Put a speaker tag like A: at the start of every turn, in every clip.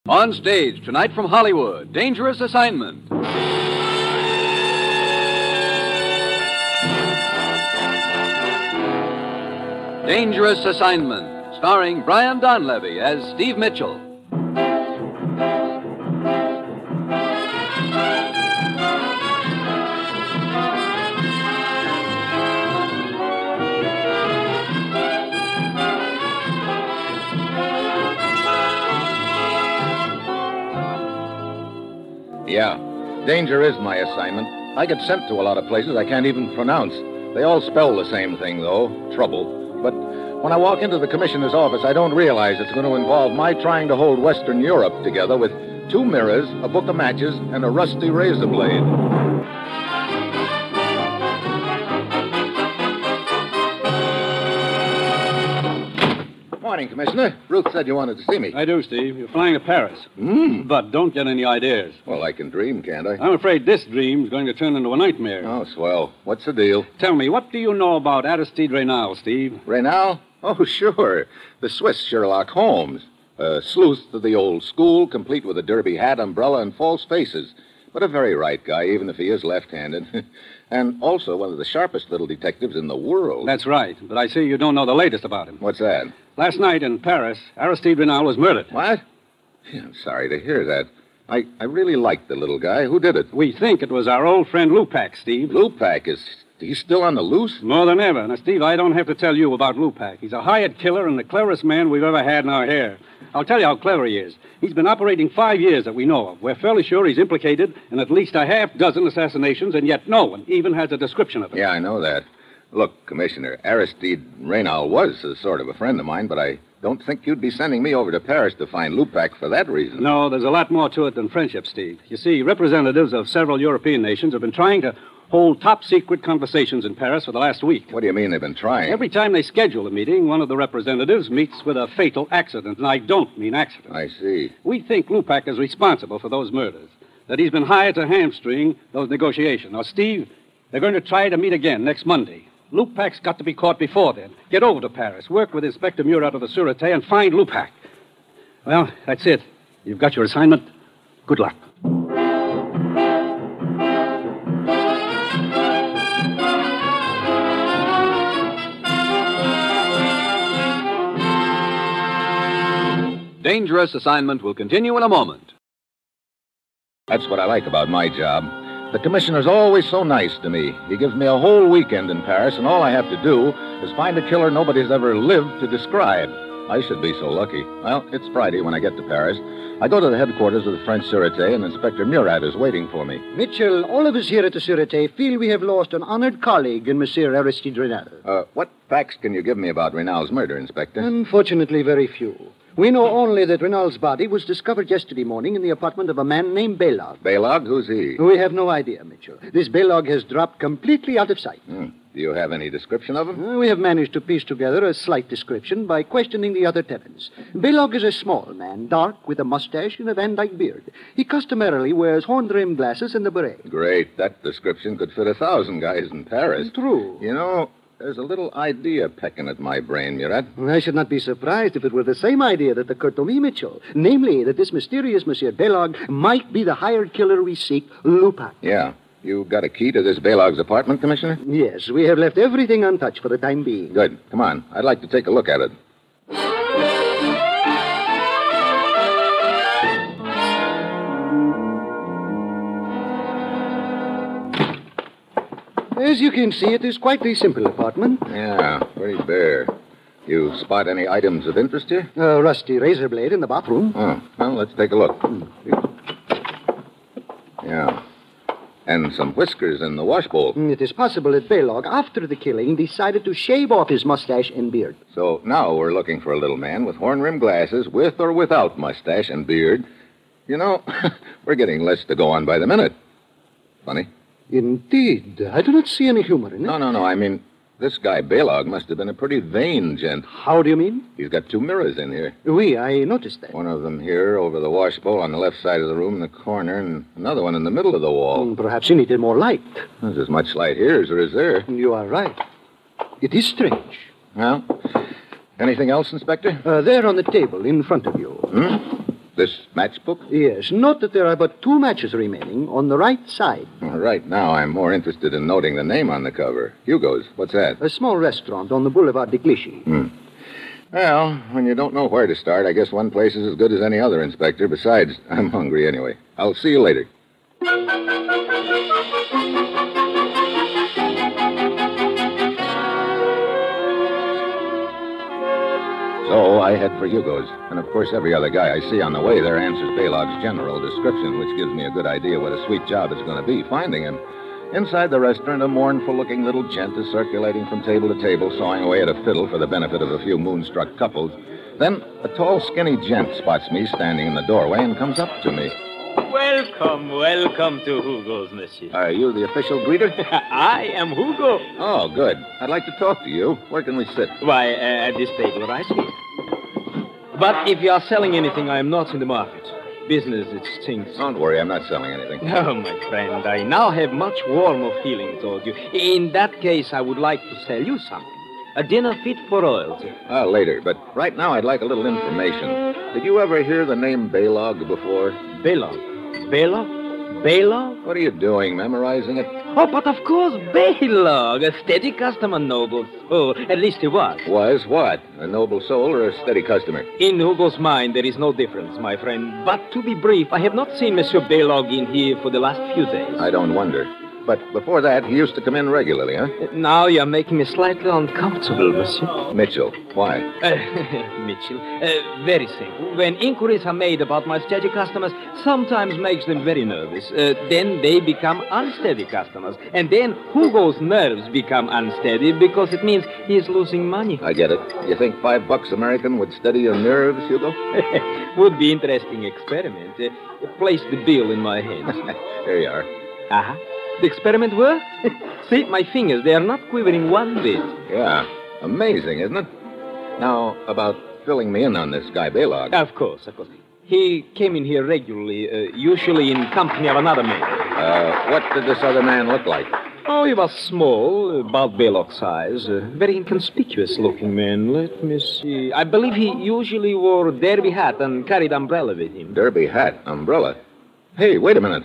A: On stage tonight from Hollywood, Dangerous Assignment. Dangerous Assignment, starring Brian Donlevy as Steve Mitchell.
B: Yeah, danger is my assignment. I get sent to a lot of places I can't even pronounce. They all spell the same thing, though, trouble. But when I walk into the commissioner's office, I don't realize it's going to involve my trying to hold Western Europe together with 2 mirrors, a book of matches, and a rusty razor blade. Morning, Commissioner. Ruth said you wanted to see me.
C: I do, Steve. You're flying to Paris. But don't get any ideas.
B: Well, I can dream, can't I?
C: I'm afraid this dream's going to turn into a nightmare.
B: Oh, swell. What's the deal?
C: Tell me, what do you know about Aristide Reynal, Steve?
B: Reynal? Oh, sure. The Swiss Sherlock Holmes. A sleuth of the old school, complete with a derby hat, umbrella, and false faces. But a very right guy, even if he is left-handed. And also one of the sharpest little detectives in the world.
C: That's right. But I see you don't know the latest about him.
B: What's that?
C: Last night in Paris, Aristide Reynal was murdered.
B: What? Yeah, I'm sorry to hear that. I really liked the little guy. Who did it?
C: We think it was our old friend Lupac, Steve.
B: Lupac? Is he still on the loose?
C: More than ever. Now, Steve, I don't have to tell you about Lupac. He's a hired killer and the cleverest man we've ever had in our hair. I'll tell you how clever he is. He's been operating 5 years that we know of. We're fairly sure he's implicated in at least a half dozen assassinations, and yet no one even has a description of him.
B: Yeah, I know that. Look, Commissioner, Aristide Reynal was a sort of a friend of mine, but I don't think you'd be sending me over to Paris to find Lupac for that reason.
C: No, there's a lot more to it than friendship, Steve. You see, representatives of several European nations have been trying to hold top-secret conversations in Paris for the last week.
B: What do you mean they've been trying?
C: Every time they schedule a meeting, one of the representatives meets with a fatal accident, and I don't mean accident.
B: I see.
C: We think Lupac is responsible for those murders, that he's been hired to hamstring those negotiations. Now, Steve, they're going to try to meet again next Monday. Lupac's got to be caught before then. Get over to Paris, work with Inspector Murat of the Sûreté, and find Lupac. Well, that's it. You've got your assignment. Good luck.
A: Dangerous Assignment will continue in a moment.
B: That's what I like about my job. The commissioner's always so nice to me. He gives me a whole weekend in Paris, and all I have to do is find a killer nobody's ever lived to describe. I should be so lucky. Well, it's Friday when I get to Paris. I go to the headquarters of the French Sûreté, and Inspector Murat is waiting for me.
D: Mitchell, all of us here at the Sûreté feel we have lost an honored colleague in Monsieur Aristide Reynal.
B: What facts can you give me about Reynal's murder, Inspector?
D: Unfortunately, very few. We know only that Reynal's body was discovered yesterday morning in the apartment of a man named Belog.
B: Belog? Who's he?
D: We have no idea, Mitchell. This Belog has dropped completely out of sight.
B: Do you have any description of him?
D: We have managed to piece together a slight description by questioning the other tenants. Belog is a small man, dark, with a mustache and a Van Dyke beard. He customarily wears horn-rimmed glasses and a beret.
B: Great. That description could fit 1,000 guys in Paris.
D: True.
B: You know, there's a little idea pecking at my brain, Murat.
D: I should not be surprised if it were the same idea that occurred to me, Mitchell. Namely, that this mysterious Monsieur Belog might be the hired killer we seek, Lupac.
B: Yeah. You got a key to this Belog's apartment, Commissioner?
D: Yes, we have left everything untouched for the time being.
B: Good. Come on. I'd like to take a look at it.
D: As you can see, it is quite a simple apartment.
B: Yeah, pretty bare. You spot any items of interest here?
D: A rusty razor blade in the bathroom.
B: Oh, well, let's take a look. Yeah. And some whiskers in the washbowl.
D: It is possible that Belog, after the killing, decided to shave off his mustache and beard.
B: So now we're looking for a little man with horn-rimmed glasses, with or without mustache and beard. You know, we're getting less to go on by the minute. Funny?
D: Indeed. I do not see any humor in it.
B: No. I mean, this guy Belog must have been a pretty vain gent.
D: How do you mean?
B: He's got 2 mirrors in here.
D: Oui, I noticed that.
B: One of them here over the washbowl on the left side of the room in the corner, and another one in the middle of the wall.
D: Perhaps he needed more light.
B: There's as much light here as there is there.
D: You are right. It is strange.
B: Well, anything else, Inspector?
D: There on the table in front of you.
B: This matchbook?
D: Yes, note that there are but 2 matches remaining on the right side.
B: Right now, I'm more interested in noting the name on the cover. Hugo's. What's that?
D: A small restaurant on the Boulevard de Clichy.
B: Well, when you don't know where to start, I guess one place is as good as any other, Inspector. Besides, I'm hungry anyway. I'll see you later. So I head for Hugo's. And of course, every other guy I see on the way there answers Balog's general description, which gives me a good idea what a sweet job it's going to be finding him. Inside the restaurant, a mournful-looking little gent is circulating from table to table, sawing away at a fiddle for the benefit of a few moonstruck couples. Then a tall, skinny gent spots me standing in the doorway and comes up to me.
E: Welcome to Hugo's, monsieur.
B: Are you the official greeter?
E: I am Hugo.
B: Oh, good. I'd like to talk to you. Where can we sit?
E: Why, at this table right here. But if you are selling anything, I am not in the market. Business, it stinks.
B: Don't worry, I'm not selling anything.
E: Oh, my friend, I now have much warmer feeling toward you. In that case, I would like to sell you something. A dinner fit for royalty.
B: Later, but right now I'd like a little information. Did you ever hear the name Balog before?
E: Balog? Balog?
B: What are you doing, memorizing it?
E: Oh, but of course, Balog, a steady customer, noble soul. At least he was.
B: Was what? A noble soul or a steady customer?
E: In Hugo's mind, there is no difference, my friend. But to be brief, I have not seen Monsieur Balog in here for the last few days.
B: I don't wonder. But before that, he used to come in regularly, huh?
E: Now you're making me slightly uncomfortable, monsieur.
B: Mitchell. Why?
E: Mitchell. Very simple. When inquiries are made about my steady customers, sometimes makes them very nervous. Then they become unsteady customers. And then Hugo's nerves become unsteady because it means he is losing money.
B: I get it. You think $5 American would steady your nerves, Hugo?
E: Would be interesting experiment. Place the bill in my hands.
B: Here you are.
E: Uh-huh. The experiment worked? See, my fingers, they are not quivering one bit.
B: Yeah. Amazing, isn't it? Now, about filling me in on this guy Balog.
E: Of course. He came in here regularly, usually in company of another man.
B: What did this other man look like?
E: Oh, he was small, about Balog's size. Very inconspicuous-looking man. Let me see. I believe he usually wore a derby hat and carried umbrella with him.
B: Derby hat, umbrella. Hey, wait a minute.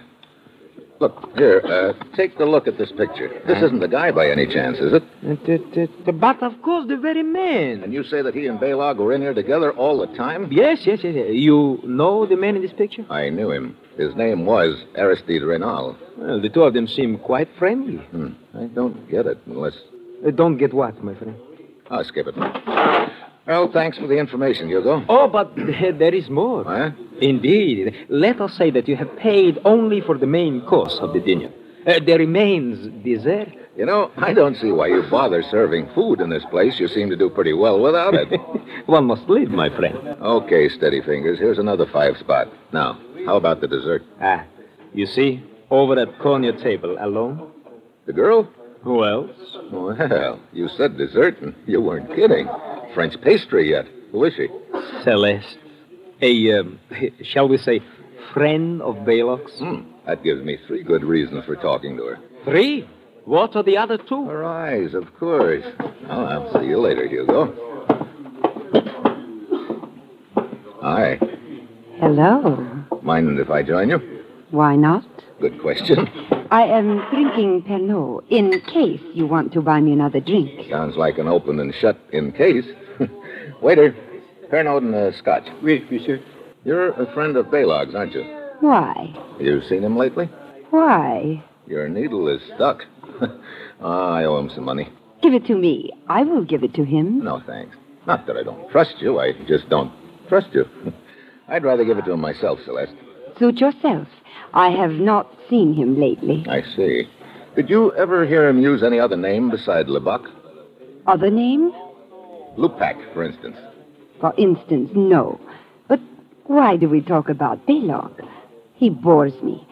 B: Look, here, take a look at this picture. This isn't the guy by any chance, is it?
E: But, of course, the very man.
B: And you say that he and Balog were in here together all the time?
E: Yes. You know the man in this picture?
B: I knew him. His name was Aristide Renal.
E: Well, the two of them seem quite friendly.
B: I don't get it unless...
E: Don't get what, my friend?
B: I'll skip it. Well, thanks for the information, Hugo.
E: Oh, but there is more.
B: Huh?
E: Indeed. Let us say that you have paid only for the main course of the dinner. There remains dessert.
B: You know, I don't see why you bother serving food in this place. You seem to do pretty well without it.
E: One must live, my friend.
B: Okay, steady fingers. Here's another 5 spot. Now, how about the dessert?
E: You see, over that corner table, alone.
B: The girl?
E: Who else?
B: Well, you said dessert, and you weren't kidding. French pastry yet. Who is she?
E: Celeste. Shall we say, friend of Balog's?
B: That gives me 3 good reasons for talking to her.
E: 3? What are the other 2?
B: Her eyes, of course. Oh, I'll see you later, Hugo. Hi.
F: Hello.
B: Mind if I join you?
F: Why not?
B: Good question.
F: I am drinking Pernod in case you want to buy me another drink.
B: Sounds like an open and shut in case. Waiter, Pernod and a scotch.
C: Oui, monsieur.
B: You're a friend of Balog's, aren't you?
F: Why?
B: You seen him lately?
F: Why?
B: Your needle is stuck. I owe him some money.
F: Give it to me. I will give it to him.
B: No, thanks. Not that I don't trust you. I just don't trust you. I'd rather give it to him myself, Celeste.
F: Suit yourself. I have not seen him lately.
B: I see. Did you ever hear him use any other name beside Lebuck?
F: Other name?
B: Lupac, for instance.
F: For instance, no. But why do we talk about Balog? He bores me.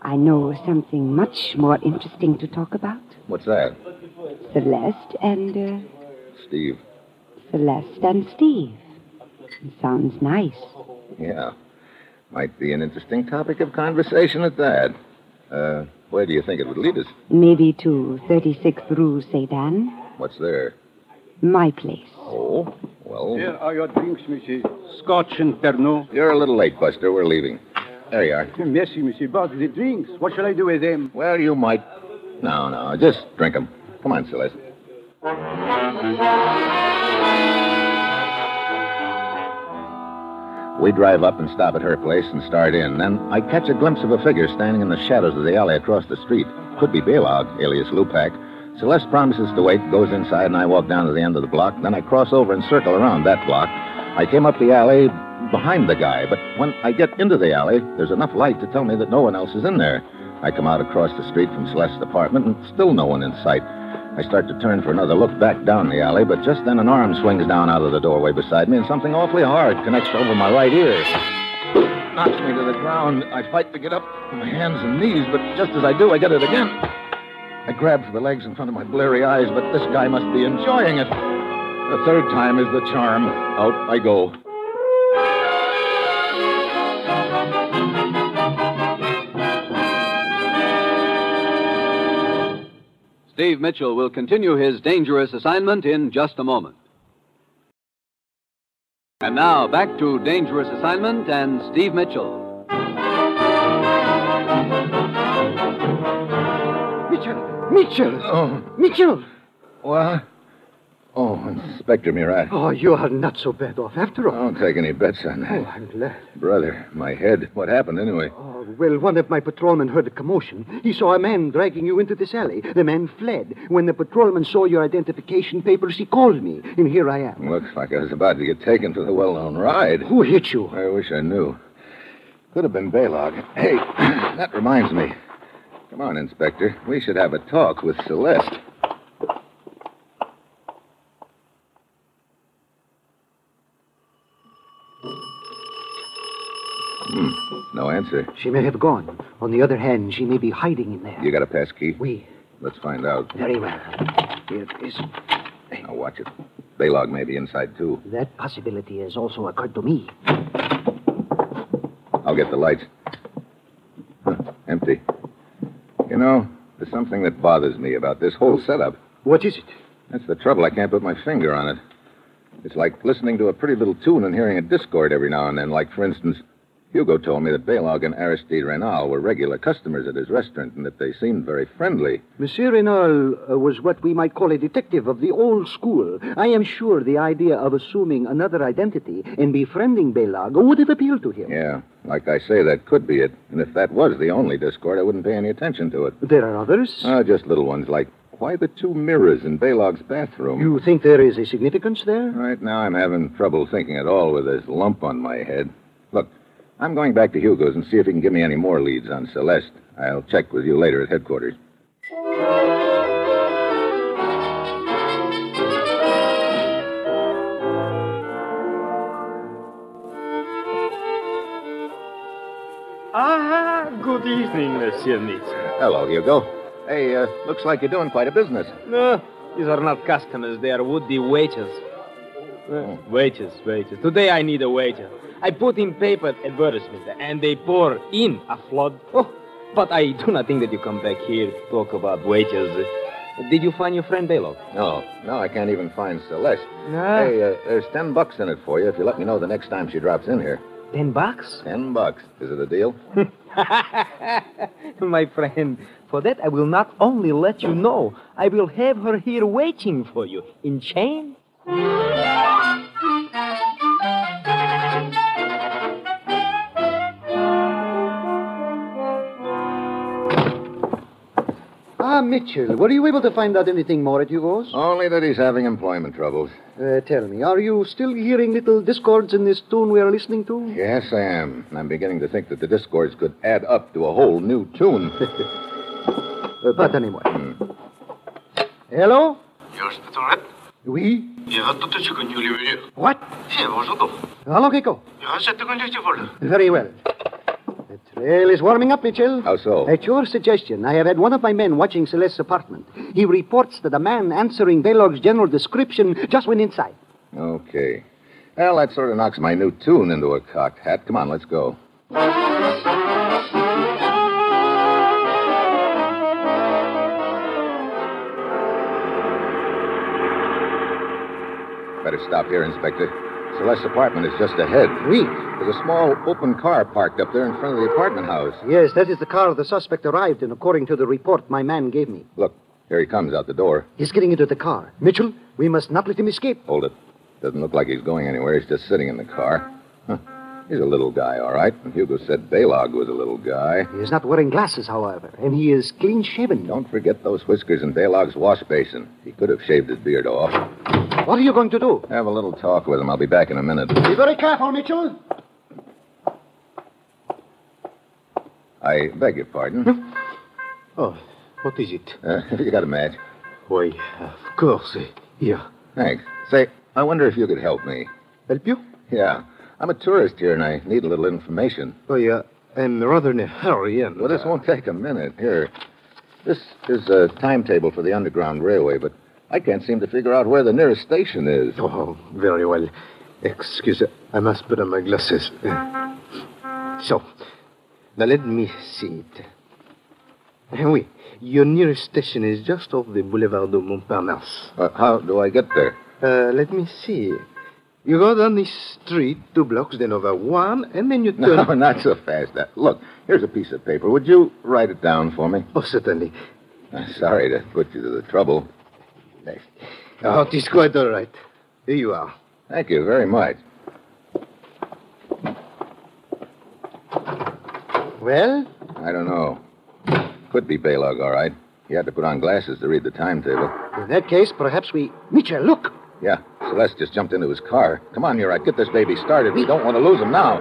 F: I know something much more interesting to talk about.
B: What's that?
F: Celeste and,
B: Steve.
F: Celeste and Steve. It sounds nice.
B: Yeah. Might be an interesting topic of conversation at that. Where do you think it would lead us?
F: Maybe to 36th Rue Saint Anne.
B: What's there?
F: My place.
B: Oh? Well,
C: Here are your drinks, monsieur. Scotch and Pernod.
B: you're a little late, Buster. We're leaving. There you are.
C: Merci, monsieur. But the drinks, what shall I do with them?
B: Well, you might... No, just drink them. Come on, Celeste. We drive up and stop at her place and start in. Then I catch a glimpse of a figure standing in the shadows of the alley across the street. Could be Balog, alias Lupak. Celeste promises to wait, goes inside, and I walk down to the end of the block. Then I cross over and circle around that block. I came up the alley behind the guy, but when I get into the alley, there's enough light to tell me that no one else is in there. I come out across the street from Celeste's apartment, and still no one in sight. I start to turn for another look back down the alley, but just then an arm swings down out of the doorway beside me, and something awfully hard connects over my right ear. Knocks me to the ground. I fight to get up on my hands and knees, but just as I do, I get it again. I grab for the legs in front of my bleary eyes, but this guy must be enjoying it. The third time is the charm. Out I go.
A: Steve Mitchell will continue his dangerous assignment in just a moment. And now, back to Dangerous Assignment and Steve Mitchell.
D: Mitchell!
B: Oh,
D: Mitchell!
B: what? Oh, Inspector Murat.
D: Oh, you are not so bad off after all.
B: Don't take any bets on that.
D: Oh, I'm glad.
B: Brother, my head. What happened anyway?
D: Oh, well, one of my patrolmen heard a commotion. He saw a man dragging you into this alley. The man fled. When the patrolman saw your identification papers, he called me, and here I am.
B: Looks like I was about to get taken for the well-known ride.
D: Who hit you?
B: I wish I knew. Could have been Balog. Hey, that reminds me. Come on, Inspector. We should have a talk with Celeste. No answer.
D: She may have gone. On the other hand, she may be hiding in there.
B: You got a pass key?
D: Oui.
B: Let's find out.
D: Very well. Here it is.
B: Now watch it. Balog may be inside, too.
D: That possibility has also occurred to me.
B: I'll get the lights. Huh, empty. You know, there's something that bothers me about this whole setup.
D: What is it?
B: That's the trouble. I can't put my finger on it. It's like listening to a pretty little tune and hearing a discord every now and then. Like, for instance, Hugo told me that Balog and Aristide Renal were regular customers at his restaurant and that they seemed very friendly.
D: Monsieur Renal was what we might call a detective of the old school. I am sure the idea of assuming another identity and befriending Balog would have appealed to him.
B: Yeah, like I say, that could be it. And if that was the only discord, I wouldn't pay any attention to it.
D: There are others?
B: Just little ones like, why the two mirrors in Balog's bathroom?
D: You think there is a significance there?
B: Right now, I'm having trouble thinking at all with this lump on my head. Look, I'm going back to Hugo's and see if he can give me any more leads on Celeste. I'll check with you later at headquarters.
E: Good evening, Monsieur Mitchell.
B: Hello, Hugo. Hey, looks like you're doing quite a business.
E: No, these are not customers. They are would-be waiters. Waiters. Today I need a waiter. I put in paper advertisement, and they pour in a flood. Oh, but I do not think that you come back here to talk about waiters. Did you find your friend Balog?
B: No, I can't even find Celeste.
E: Ah.
B: Hey, there's $10 in it for you if you let me know the next time she drops in here.
E: $10?
B: $10. Is it a deal?
E: My friend, for that I will not only let you know, I will have her here waiting for you in chains.
D: Mitchell, were you able to find out anything more at Hugo's?
B: Only that he's having employment troubles.
D: Tell me, are you still hearing little discords in this tune we are listening to?
B: Yes, I am. I'm beginning to think that the discords could add up to a whole new tune.
D: But anyway. Hello?
G: Inspectorate?
D: Oui? What? Hello, Kiko. Very well. The trail is warming up, Mitchell.
B: How so?
D: At your suggestion, I have had one of my men watching Celeste's apartment. He reports that a man answering Balog's general description just went inside.
B: Okay. Well, that sort of knocks my new tune into a cocked hat. Come on, let's go. better stop here, Inspector. Celeste's apartment is just ahead.
D: Oui.
B: There's a small open car parked up there in front of the apartment house.
D: Yes, that is the car the suspect arrived in, according to the report my man gave me.
B: Look, here he comes out the door.
D: He's getting into the car. Mitchell, we must not let him escape.
B: Hold it. Doesn't look like he's going anywhere. He's just sitting in the car. Huh. He's a little guy, all right. And Hugo said Baylog was a little guy.
D: He is not wearing glasses, however, and he is clean-shaven.
B: Don't forget those whiskers in Baylog's wash basin. He could have shaved his beard off.
D: What are you going to do?
B: Have a little talk with him. I'll be back in a minute.
D: Be very careful, Mitchell.
B: I beg your pardon.
G: Oh, what is it?
B: You got a match?
G: Why, of course. Here.
B: Thanks. Say, I wonder if you could help me.
G: Help you?
B: Yeah. I'm a tourist here, and I need a little information.
G: Why, I'm rather in a hurry, and...
B: Well, this won't take a minute. Here. This is a timetable for the Underground Railway, but I can't seem to figure out where the nearest station is.
G: Oh, very well. Excuse me. I must put on my glasses. So, now let me see it. Oui, your nearest station is just off the Boulevard de Montparnasse.
B: How do I get there?
G: Let me see. You go down this street 2 blocks, then over 1, and then you turn...
B: No, not so fast. Look, here's a piece of paper. Would you write it down for me?
G: Oh, certainly.
B: Sorry to put you to the trouble.
G: Oh, it is quite all right. Here you are.
B: Thank you very much.
D: Well?
B: I don't know. Could be Baylog, all right. He had to put on glasses to read the timetable.
D: In that case, perhaps we... Mitchell, look!
B: Yeah, Celeste just jumped into his car. Come on, Murat, get this baby started. We don't want to lose him now.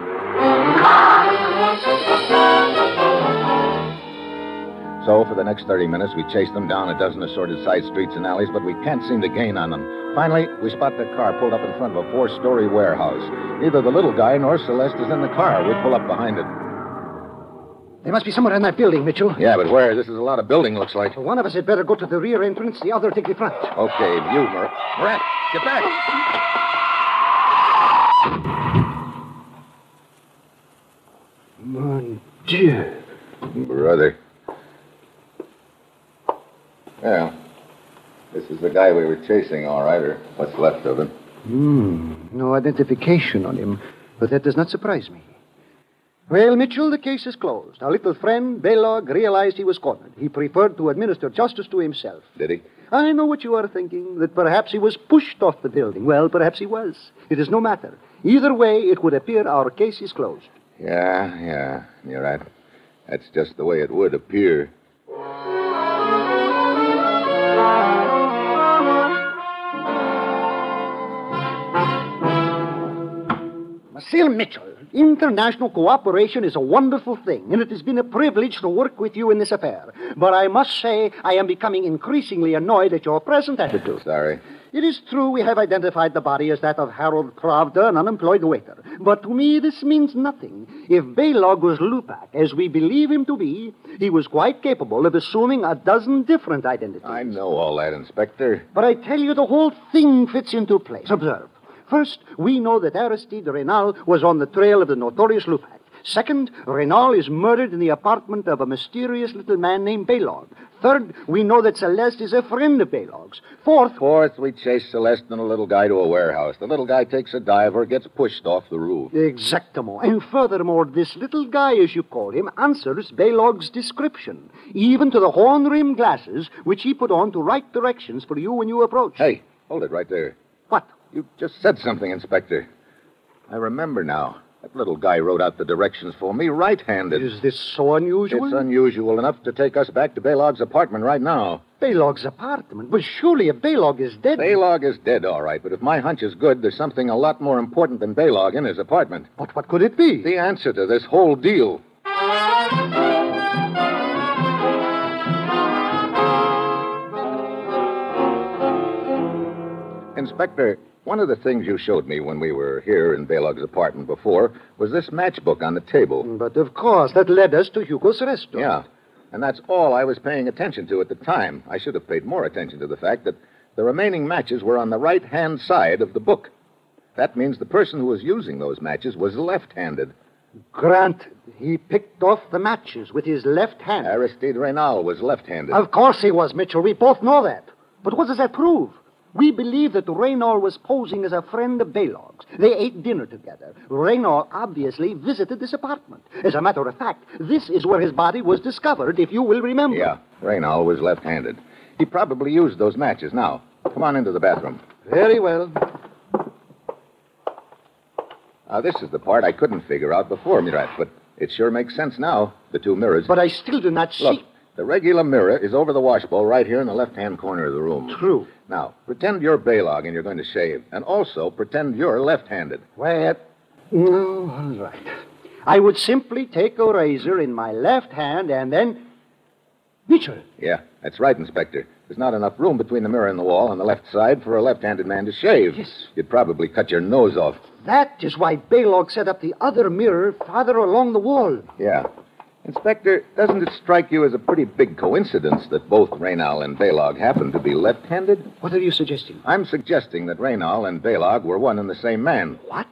B: So, for the next 30 minutes, we chased them down a dozen assorted side streets and alleys, but we can't seem to gain on them. Finally, we spot their car pulled up in front of a 4-story warehouse. Neither the little guy nor Celeste is in the car. We pull up behind it.
D: They must be somewhere in that building, Mitchell.
B: Yeah, but where? This is a lot of building, looks like.
D: One of us had better go to the rear entrance, the other take the front.
B: Okay, you, Murat, get back.
G: Mon Dieu.
B: Brother. Well, this is the guy we were chasing, all right, or what's left of him.
D: No identification on him, but that does not surprise me. Well, Mitchell, the case is closed. Our little friend, Baylog, realized he was cornered. He preferred to administer justice to himself.
B: Did he?
D: I know what you are thinking, that perhaps he was pushed off the building. Well, perhaps he was. It is no matter. Either way, it would appear our case is closed.
B: Yeah, you're right. That's just the way it would appear.
D: Monsieur Mitchell, international cooperation is a wonderful thing, and it has been a privilege to work with you in this affair. But I must say I am becoming increasingly annoyed at your present attitude.
B: Sorry.
D: It is true we have identified the body as that of Harold Pravda, an unemployed waiter. But to me, this means nothing. If Baylog was Lupak, as we believe him to be, he was quite capable of assuming a dozen different identities.
B: I know all that, Inspector.
D: But I tell you, the whole thing fits into place. Observe. First, we know that Aristide Renal was on the trail of the notorious Lupak. Second, Renal is murdered in the apartment of a mysterious little man named Baylog. Third, we know that Celeste is a friend of Baylog's. Fourth,
B: we chase Celeste and the little guy to a warehouse. The little guy takes a dive or gets pushed off the roof.
D: Exactamo. And furthermore, this little guy, as you call him, answers Baylog's description, even to the horn-rimmed glasses which he put on to write directions for you when you approach.
B: Hey, hold it right there.
D: What?
B: You just said something, Inspector. I remember now. That little guy wrote out the directions for me right-handed.
D: Is this so unusual?
B: It's unusual enough to take us back to Baylog's apartment right now.
D: Baylog's apartment? But surely if Baylog is dead...
B: Baylog is dead, all right, but if my hunch is good, there's something a lot more important than Baylog in his apartment.
D: But what could it be?
B: The answer to this whole deal. Inspector, one of the things you showed me when we were here in Baylog's apartment before was this matchbook on the table.
D: But of course, that led us to Hugo's restaurant.
B: Yeah, and that's all I was paying attention to at the time. I should have paid more attention to the fact that the remaining matches were on the right-hand side of the book. That means the person who was using those matches was left-handed.
D: Granted, he picked off the matches with his left hand.
B: Aristide Renal was left-handed.
D: Of course he was, Mitchell. We both know that. But what does that prove? We believe that Reynal was posing as a friend of Baylog's. They ate dinner together. Reynal obviously visited this apartment. As a matter of fact, this is where his body was discovered, if you will remember.
B: Yeah, Reynal was left-handed. He probably used those matches. Now, come on into the bathroom.
D: Very well.
B: Now, this is the part I couldn't figure out before, Murat, but it sure makes sense now, the two mirrors.
D: But I still do not see...
B: Look, the regular mirror is over the washbowl right here in the left-hand corner of the room.
D: True.
B: Now, pretend you're Baylog and you're going to shave, and also pretend you're left-handed.
D: Well, no, all right. I would simply take a razor in my left hand and then... Mitchell.
B: Yeah, that's right, Inspector. There's not enough room between the mirror and the wall on the left side for a left-handed man to shave.
D: Yes.
B: You'd probably cut your nose off.
D: That is why Baylog set up the other mirror farther along the wall.
B: Yeah. Inspector, doesn't it strike you as a pretty big coincidence that both Reynal and Baylog happen to be left-handed?
D: What are you suggesting?
B: I'm suggesting that Reynal and Baylog were one and the same man.
D: What?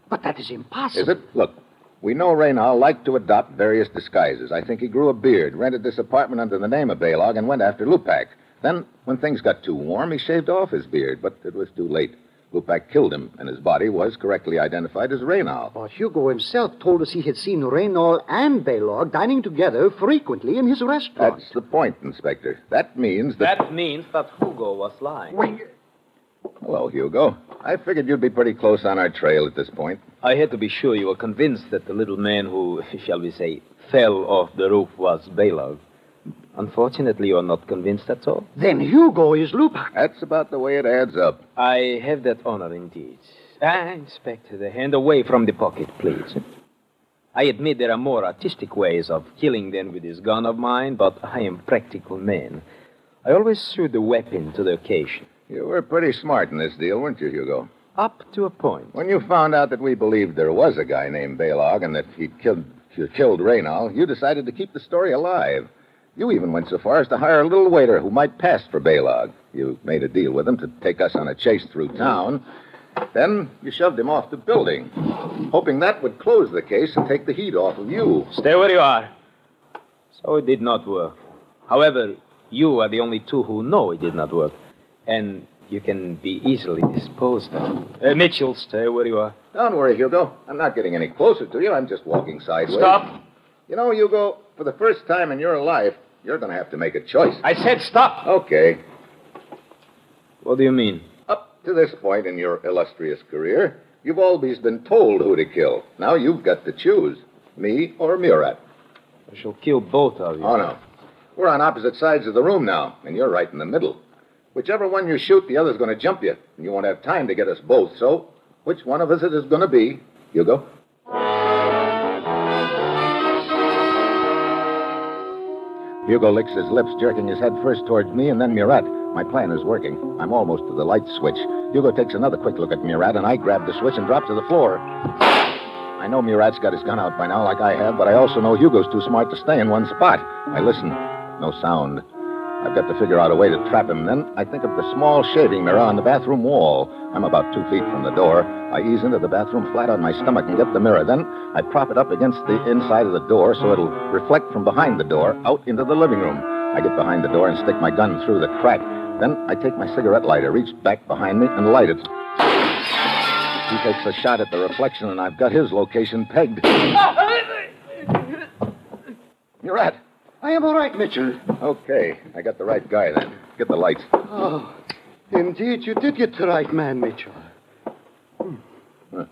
D: But that is impossible.
B: Is it? Look, we know Reynal liked to adopt various disguises. I think he grew a beard, rented this apartment under the name of Baylog, and went after Lupak. Then, when things got too warm, he shaved off his beard, but it was too late. Lupak killed him, and his body was correctly identified as Reynal.
D: But Hugo himself told us he had seen Reynal and Baylog dining together frequently in his restaurant.
B: That's the point, Inspector. That means that...
E: That means that Hugo was lying.
D: Wait,
B: Hello, Hugo. I figured you'd be pretty close on our trail at this point.
E: I had to be sure you were convinced that the little man who, shall we say, fell off the roof was Baylog. Unfortunately, you're not convinced, that's all.
D: then Hugo is Lupak.
B: That's about the way it adds up.
E: I have that honor indeed. Inspector, the hand away from the pocket, please. I admit there are more artistic ways of killing than with this gun of mine, but I am a practical man. I always suit the weapon to the occasion.
B: You were pretty smart in this deal, weren't you, Hugo?
E: Up to a point.
B: When you found out that we believed there was a guy named Baylog and that he'd killed Reynal, you decided to keep the story alive. You even went so far as to hire a little waiter who might pass for Baylog. You made a deal with him to take us on a chase through town. Then you shoved him off the building, hoping that would close the case and take the heat off of you.
E: Stay where you are. So it did not work. However, you are the only two who know it did not work. And you can be easily disposed of. Mitchell, stay where you are.
B: Don't worry, Hugo. I'm not getting any closer to you. I'm just walking sideways.
E: Stop.
B: You know, Hugo, for the first time in your life, you're going to have to make a choice.
E: I said stop.
B: Okay.
E: What do you mean?
B: Up to this point in your illustrious career, you've always been told who to kill. Now you've got to choose. Me or Murat.
E: I shall kill both of you.
B: Oh, no. We're on opposite sides of the room now, and you're right in the middle. Whichever one you shoot, the other's going to jump you, and you won't have time to get us both. So, which one of us it is going to be? Hugo? Hugo licks his lips, jerking his head first towards me and then Murat. My plan is working. I'm almost to the light switch. Hugo takes another quick look at Murat, and I grab the switch and drop to the floor. I know Murat's got his gun out by now, like I have, but I also know Hugo's too smart to stay in one spot. I listen. No sound. I've got to figure out a way to trap him. Then I think of the small shaving mirror on the bathroom wall. I'm about 2 feet from the door. I ease into the bathroom flat on my stomach and get the mirror. Then I prop it up against the inside of the door so it'll reflect from behind the door out into the living room. I get behind the door and stick my gun through the crack. Then I take my cigarette lighter, reach back behind me, and light it. He takes a shot at the reflection, and I've got his location pegged. Murat.
D: I am all right, Mitchell.
B: Okay, I got the right guy then. Get the lights.
D: Oh, indeed, you did get the right man, Mitchell.
B: Huh.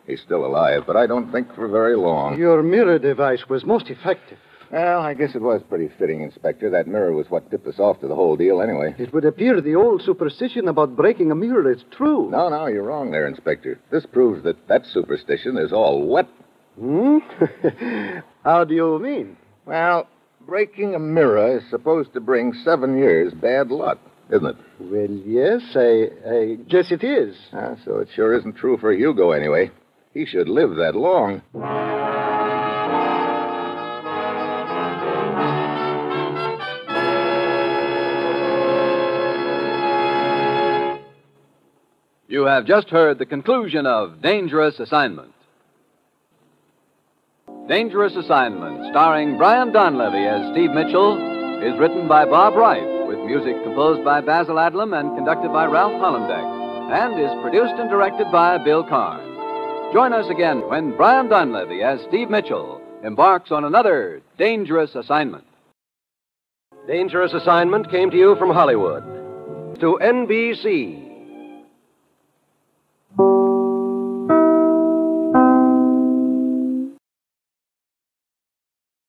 B: He's still alive, but I don't think for very long.
D: Your mirror device was most effective.
B: Well, I guess it was pretty fitting, Inspector. That mirror was what tipped us off to the whole deal anyway.
D: It would appear the old superstition about breaking a mirror is true.
B: No, you're wrong there, Inspector. This proves that superstition is all wet.
D: Hmm? How do you mean?
B: Well, breaking a mirror is supposed to bring 7 years bad luck, isn't it?
D: Well, yes, I guess it is.
B: So it sure isn't true for Hugo anyway. He should live that long.
A: You have just heard the conclusion of Dangerous Assignment. Dangerous Assignment, starring Brian Donlevy as Steve Mitchell, is written by Bob Wright with music composed by Basil Adlam and conducted by Ralph Hollenbeck, and is produced and directed by Bill Karn. Join us again when Brian Donlevy as Steve Mitchell embarks on another dangerous assignment. Dangerous Assignment came to you from Hollywood. To NBC,